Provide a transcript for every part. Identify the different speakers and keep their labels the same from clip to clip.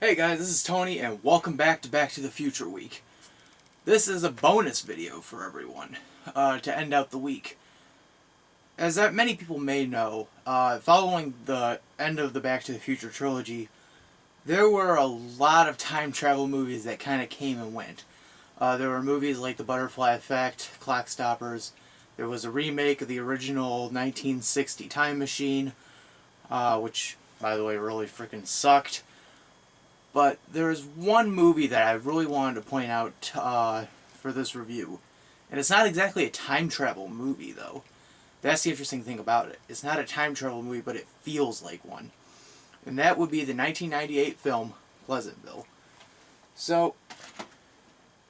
Speaker 1: Hey guys, this is Tony and welcome back to the Future Week. This is a bonus video for everyone to end out the week. As many people may know, following the end of the Back to the Future trilogy, there were a lot of time travel movies that kind of came and went. There were movies like The Butterfly Effect, Clock Stoppers. There was a remake of the original 1960 Time Machine, which, by the way, really freaking sucked. But there's one movie that I really wanted to point out for this review. And it's not exactly a time travel movie, though. That's the interesting thing about it. It's not a time travel movie, but it feels like one. And that would be the 1998 film, Pleasantville. So,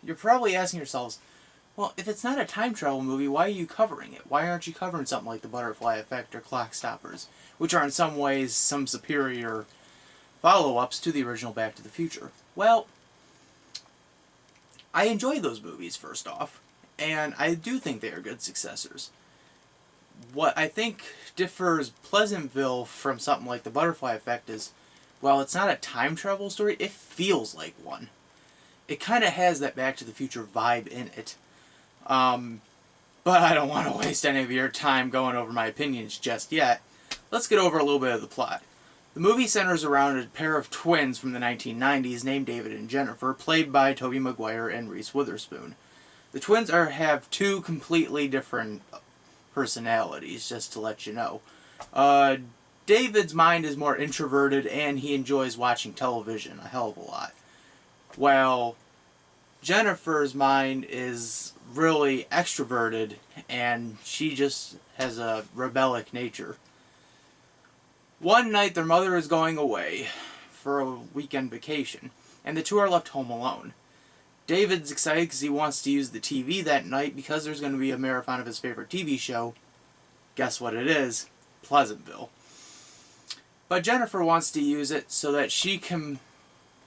Speaker 1: you're probably asking yourselves, well, if it's not a time travel movie, why are you covering it? Why aren't you covering something like The Butterfly Effect or Clock Stoppers, which are in some ways some superior follow-ups to the original Back to the Future? Well, I enjoy those movies, first off, and I do think they are good successors. What I think differs Pleasantville from something like The Butterfly Effect is, while it's not a time travel story, it feels like one. It kind of has that Back to the Future vibe in it. But I don't want to waste any of your time going over my opinions just yet. Let's get over a little bit of the plot. The movie centers around a pair of twins from the 1990s named David and Jennifer, played by Tobey Maguire and Reese Witherspoon. The twins have two completely different personalities, just to let you know. David's mind is more introverted and he enjoys watching television a hell of a lot, while Jennifer's mind is really extroverted and she just has a rebellic nature. One night their mother is going away for a weekend vacation, and the two are left home alone. David's excited because he wants to use the TV that night because there's going to be a marathon of his favorite TV show. Guess what it is? Pleasantville. But Jennifer wants to use it so that she can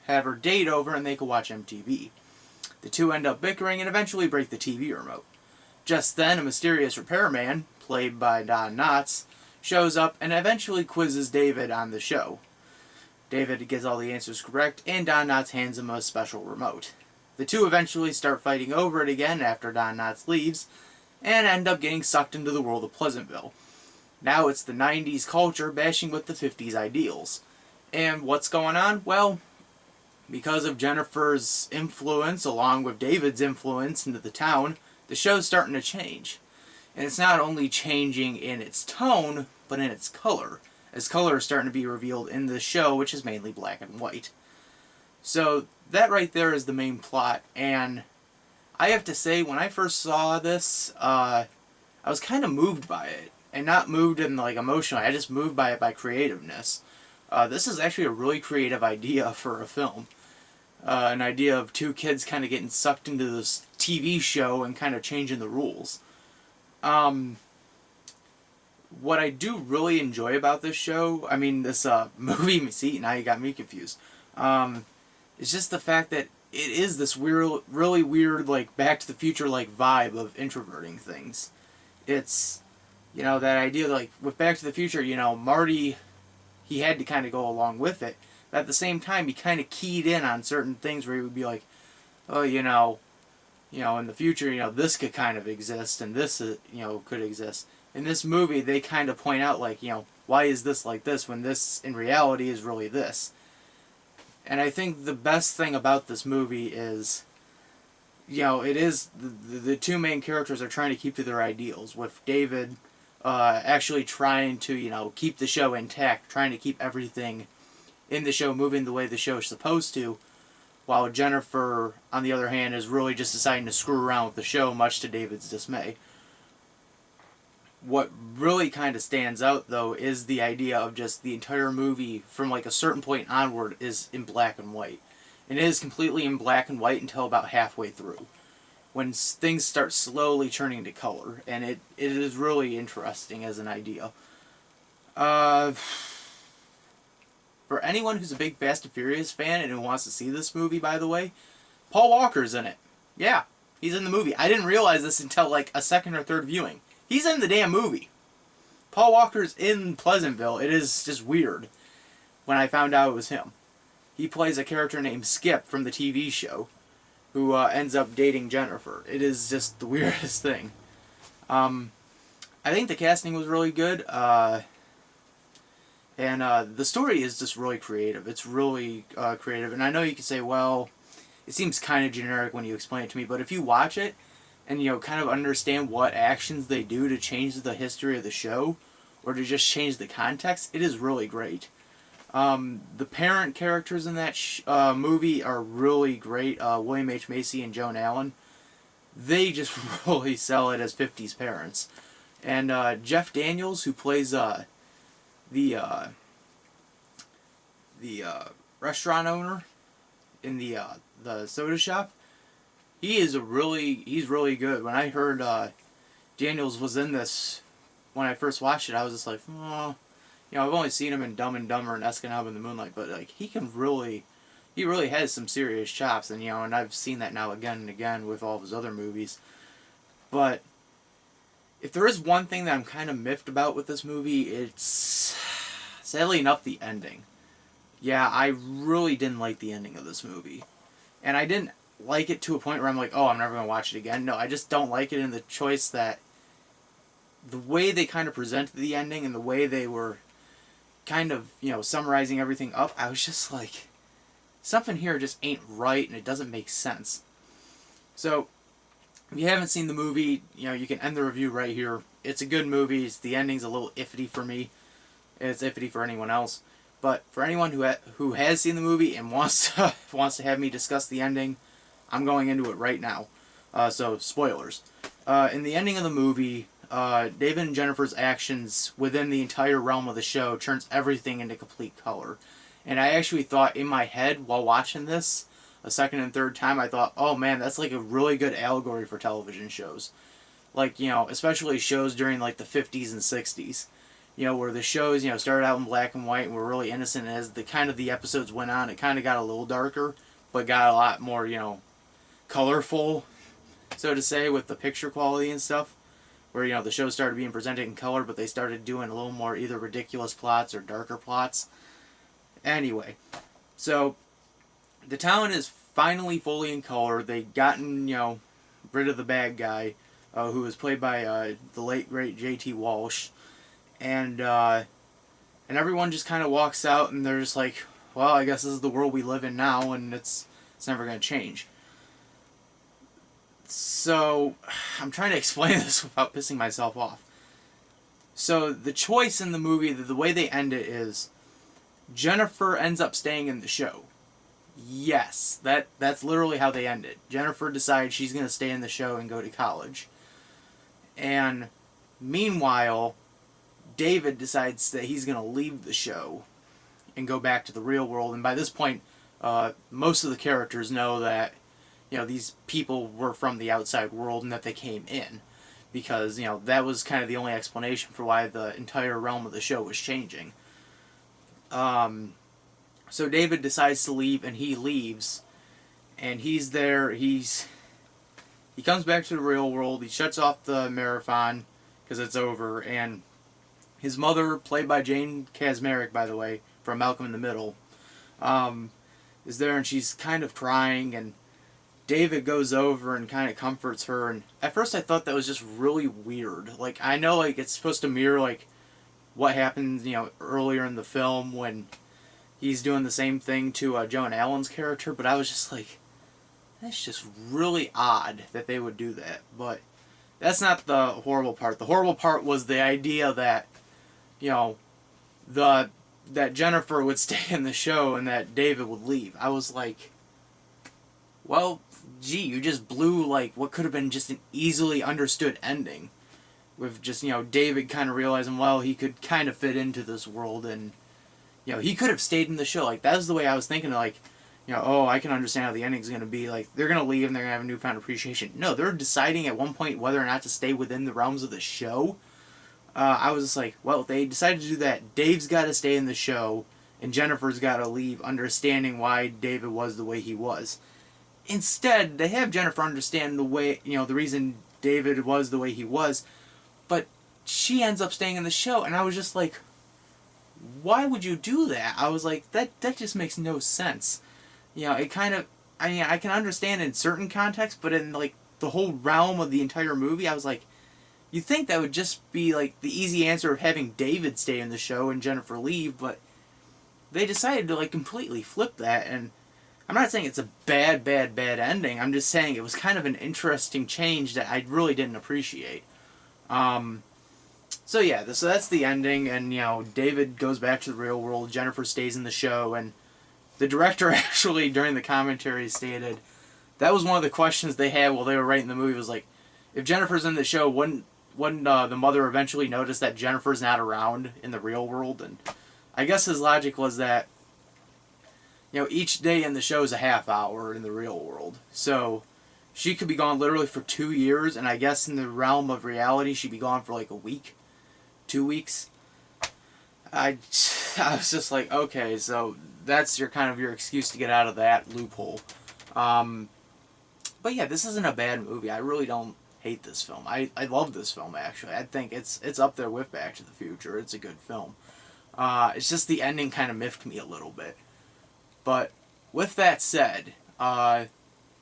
Speaker 1: have her date over and they can watch MTV. The two end up bickering and eventually break the TV remote. Just then, a mysterious repairman, played by Don Knotts, shows up and eventually quizzes David on the show. David gets all the answers correct, and Don Knotts hands him a special remote. The two eventually start fighting over it again after Don Knotts leaves, and end up getting sucked into the world of Pleasantville. Now it's the 90s culture bashing with the 50s ideals. And what's going on? Well, because of Jennifer's influence along with David's influence into the town, the show's starting to change. And it's not only changing in its tone, but in its color, as color is starting to be revealed in the show, which is mainly black and white. So that right there is the main plot, and I have to say, when I first saw this, I was kind of moved by it, and not moved in like emotionally, I just moved by it by creativeness. This is actually a really creative idea for a film. An idea of two kids kind of getting sucked into this TV show and kind of changing the rules. What I do really enjoy about this show, this movie, see, now you got me confused, it's just the fact that it is this weird, really weird, like, Back to the Future, like, vibe of introverting things. It's, that idea, like, with Back to the Future, Marty, he had to kind of go along with it, but at the same time, he kind of keyed in on certain things where he would be like, oh, in the future, this could kind of exist, and this, could exist. In this movie, they kind of point out, like, why is this like this when this, in reality, is really this? And I think the best thing about this movie is, it is, the two main characters are trying to keep to their ideals, with David actually trying to, keep the show intact, trying to keep everything in the show moving the way the show is supposed to, while Jennifer, on the other hand, is really just deciding to screw around with the show, much to David's dismay. What really kind of stands out, though, is the idea of just the entire movie, from like a certain point onward, is in black and white. And it is completely in black and white until about halfway through, when things start slowly turning to color, and it is really interesting as an idea. For anyone who's a big Fast and Furious fan and who wants to see this movie, by the way, Paul Walker's in it. Yeah, he's in the movie. I didn't realize this until like a second or third viewing. He's in the damn movie. Paul Walker's in Pleasantville. It is just weird when I found out it was him. he plays a character named Skip from the TV show, who ends up dating Jennifer. It is just the weirdest thing. I think the casting was really good, and the story is just really creative. It's really creative, and I know you could say, well, it seems kind of generic when you explain it to me, but if you watch it and kind of understand what actions they do to change the history of the show, or to just change the context, it is really great. The parent characters in that movie are really great. William H. Macy and Joan Allen. They just really sell it as 50s parents. And Jeff Daniels, who plays the restaurant owner in the soda shop, he's really good. When I heard Daniels was in this, when I first watched it, I was just like, oh, I've only seen him in Dumb and Dumber and Escanaba in the Moonlight, but like he really has some serious chops, and and I've seen that now again and again with all of his other movies. But if there is one thing that I'm kind of miffed about with this movie, it's sadly enough the ending. Yeah, I really didn't like the ending of this movie, and I didn't like it to a point where I'm like, oh, I'm never gonna watch it again. No, I just don't like it in the choice that the way they kind of presented the ending and the way they were kind of, summarizing everything up, I was just like, something here just ain't right and it doesn't make sense. So, if you haven't seen the movie, you can end the review right here. It's a good movie. The ending's a little iffy for me. It's iffy for anyone else. But for anyone who has seen the movie and wants to have me discuss the ending, I'm going into it right now. So, spoilers. In the ending of the movie, David and Jennifer's actions within the entire realm of the show turns everything into complete color. And I actually thought in my head while watching this a second and third time, I thought, oh man, that's like a really good allegory for television shows. Like, especially shows during like the 50s and 60s. Where the shows, started out in black and white and were really innocent, and as the episodes went on, it kind of got a little darker, but got a lot more, colorful, so to say, with the picture quality and stuff. Where, the show started being presented in color, but they started doing a little more either ridiculous plots or darker plots. Anyway, so the town is finally fully in color. They've gotten, rid of the bad guy, who was played by the late, great J.T. Walsh. And everyone just kind of walks out, and they're just like, well, I guess this is the world we live in now, and it's never going to change. So, I'm trying to explain this without pissing myself off. So, the choice in the movie, the way they end it is, Jennifer ends up staying in the show. Yes, that's literally how they end it. Jennifer decides she's going to stay in the show and go to college. And, meanwhile, David decides that he's going to leave the show and go back to the real world. And by this point, most of the characters know that these people were from the outside world and that they came in. Because, that was kind of the only explanation for why the entire realm of the show was changing. So David decides to leave, and he leaves. And he's there, he comes back to the real world, he shuts off the marathon, because it's over, and his mother, played by Jane Kasmerick, by the way, from Malcolm in the Middle, is there, and she's kind of crying, and David goes over and kind of comforts her, and at first I thought that was just really weird. Like, I know, like, it's supposed to mirror, like, what happened, earlier in the film when he's doing the same thing to Joan Allen's character, but I was just like, that's just really odd that they would do that. But that's not the horrible part. The horrible part was the idea that, that Jennifer would stay in the show and that David would leave. I was like, well, gee, you just blew, like, what could have been just an easily understood ending. With just, David kind of realizing, well, he could kind of fit into this world, and, he could have stayed in the show. Like, that was the way I was thinking, like, oh, I can understand how the ending's going to be. Like, they're going to leave and they're going to have a newfound appreciation. No, they're deciding at one point whether or not to stay within the realms of the show. I was just like, well, they decided to do that. Dave's got to stay in the show, and Jennifer's got to leave, understanding why David was the way he was. Instead, they have Jennifer understand the way, the reason David was the way he was, but she ends up staying in the show, and I was just like, why would you do that? I was like, that just makes no sense. You know, it kind of, I mean, I can understand in certain contexts, but in, like, the whole realm of the entire movie, I was like, you think that would just be, like, the easy answer of having David stay in the show and Jennifer leave, but they decided to, like, completely flip that, and I'm not saying it's a bad ending. I'm just saying it was kind of an interesting change that I really didn't appreciate. So yeah, so that's the ending, and, you know, David goes back to the real world, Jennifer stays in the show, and the director actually, during the commentary, stated that was one of the questions they had while they were writing the movie, was like, if Jennifer's in the show, wouldn't the mother eventually notice that Jennifer's not around in the real world? And I guess his logic was that, you know, each day in the show is a half hour in the real world. So she could be gone literally for 2 years, and I guess in the realm of reality, she'd be gone for like a week, 2 weeks. I was just like, okay, so that's your kind of your excuse to get out of that loophole. But yeah, this isn't a bad movie. I really don't hate this film. I love this film, actually. I think it's up there with Back to the Future. It's a good film. It's just the ending kind of miffed me a little bit. But with that said,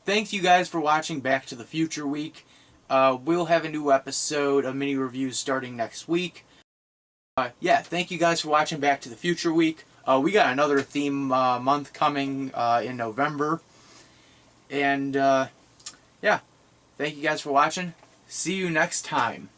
Speaker 1: thank you guys for watching Back to the Future Week. We'll have a new episode of mini reviews starting next week. Yeah, thank you guys for watching Back to the Future Week. We got another theme month coming in November. And yeah, thank you guys for watching. See you next time.